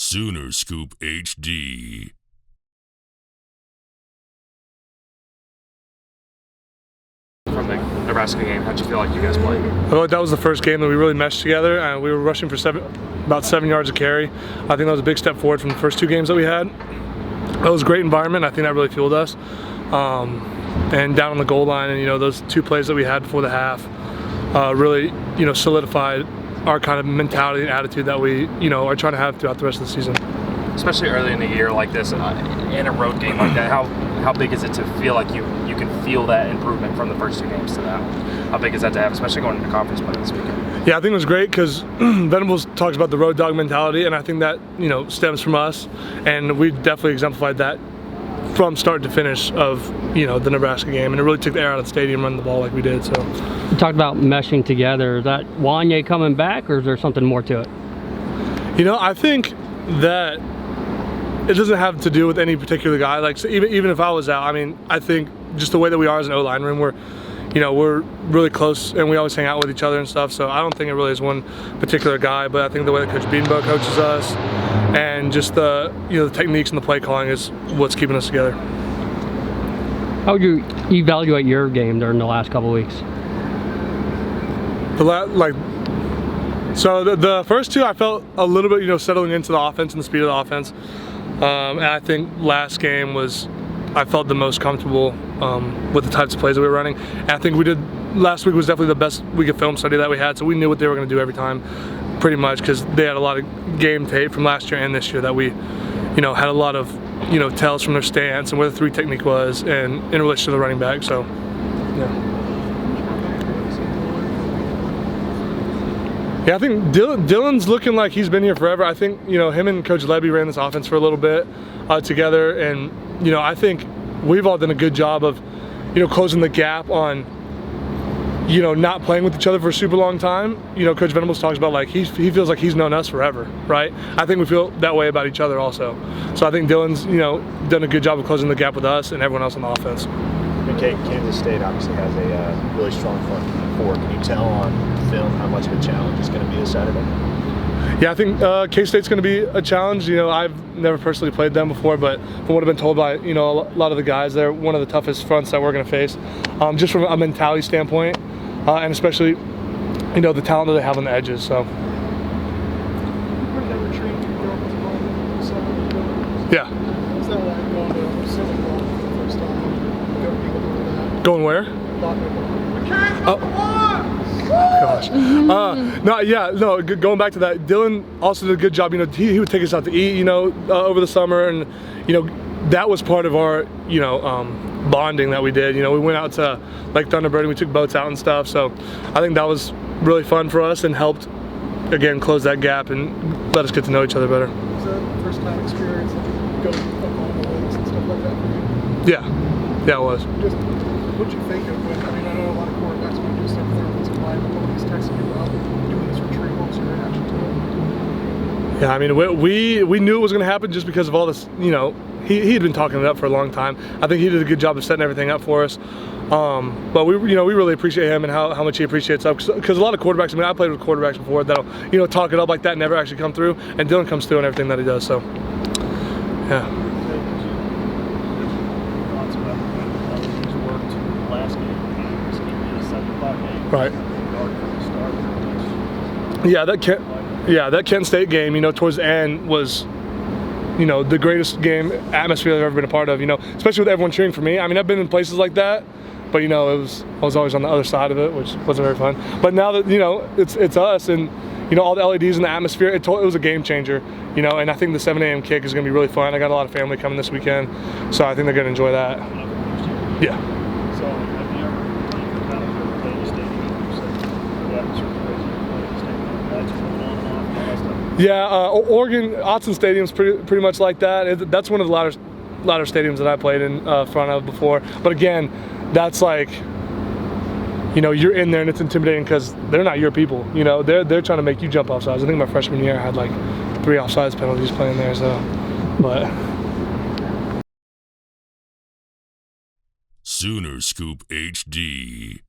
Sooner Scoop HD. From the Nebraska game, how'd you feel like you guys played? I felt like that was the first game that we really meshed together, and we were rushing for about 7 yards a carry. I think that was a big step forward from the first two games that we had. That was a great environment. I think that really fueled us. And down on the goal line, and those two plays that we had before the half really solidified our kind of mentality and attitude that we are trying to have throughout the rest of the season. Especially early in the year like this, in a road game like that, how big is it to feel like you can feel that improvement from the first two games to now? How big is that to have, especially going into conference play this weekend? Yeah, I think it was great because Venables talks about the road dog mentality, and I think that stems from us, and we definitely exemplified that from start to finish of the Nebraska game, and it really took the air out of the stadium running the ball like we did. So you talked about meshing together. Is that Wanye coming back, or is there something more to it? I think that it doesn't have to do with any particular guy. Like, so even if I was out, I think just the way that we are as an O-line room, we're really close and we always hang out with each other and stuff. So I don't think it really is one particular guy, but I think the way that Coach Beanbo coaches us and just the the techniques and the play calling is what's keeping us together. How would you evaluate your game during the last couple of weeks? The first two I felt a little bit settling into the offense and the speed of the offense. And I think last game I felt the most comfortable with the types of plays that we were running. And I think last week was definitely the best week of film study that we had, so we knew what they were going to do every time, pretty much, because they had a lot of game tape from last year and this year that we, had a lot of, tells from their stance and where the three technique was and in relation to the running back, so, yeah. Yeah, I think Dylan's looking like he's been here forever. I think, him and Coach Levy ran this offense for a little bit together, and, I think we've all done a good job of, closing the gap on, not playing with each other for a super long time. Coach Venables talks about like he feels like he's known us forever, right? I think we feel that way about each other also. So I think Dylan's, done a good job of closing the gap with us and everyone else on the offense. McKade, Kansas State obviously has a really strong front four. Can you tell on film how much of a challenge it's going to be this Saturday? Yeah, I think K-State's going to be a challenge. I've never personally played them before, but from what I've been told by a lot of the guys, they're one of the toughest fronts that we're going to face, just from a mentality standpoint, and especially the talent that they have on the edges. So. Yeah. Going where? Going back to that, Dylan also did a good job. He would take us out to eat, over the summer, and that was part of our, bonding that we did. We went out to Lake Thunderbird and we took boats out and stuff. So I think that was really fun for us and helped, again, close that gap and let us get to know each other better. Was that the first time experience of going up on the lakes and stuff like that for you? Yeah, it was. Just what'd you think of it? I know a lot of quarterbacks when you do stuff with their offensive line, but when he's texting you about doing this retreat, what was your reaction to it? Yeah, we knew it was going to happen just because of all this, he had been talking it up for a long time. I think he did a good job of setting everything up for us. But we really appreciate him and how much he appreciates us, because a lot of quarterbacks, I played with quarterbacks before that'll, talk it up like that and never actually come through, and Dylan comes through on everything that he does, so, yeah. Right. Yeah, that Kent State game, towards the end was, the greatest game atmosphere I've ever been a part of, especially with everyone cheering for me. I've been in places like that, but, I was always on the other side of it, which wasn't very fun. But now that, it's us and, all the LEDs in the atmosphere, it was a game changer, and I think the 7 a.m. kick is going to be really fun. I got a lot of family coming this weekend, so I think they're going to enjoy that. Yeah. So, have you ever played for Battlefield Stadium? The atmosphere is crazy. Yeah, Oregon, Autzen Stadium's pretty much like that. That's one of the louder stadiums that I played in front of before. But again, that's like, you're in there and it's intimidating because they're not your people. They're trying to make you jump off sides. I think my freshman year I had like 3 offsides penalties playing there. So, but. Sooner Scoop HD.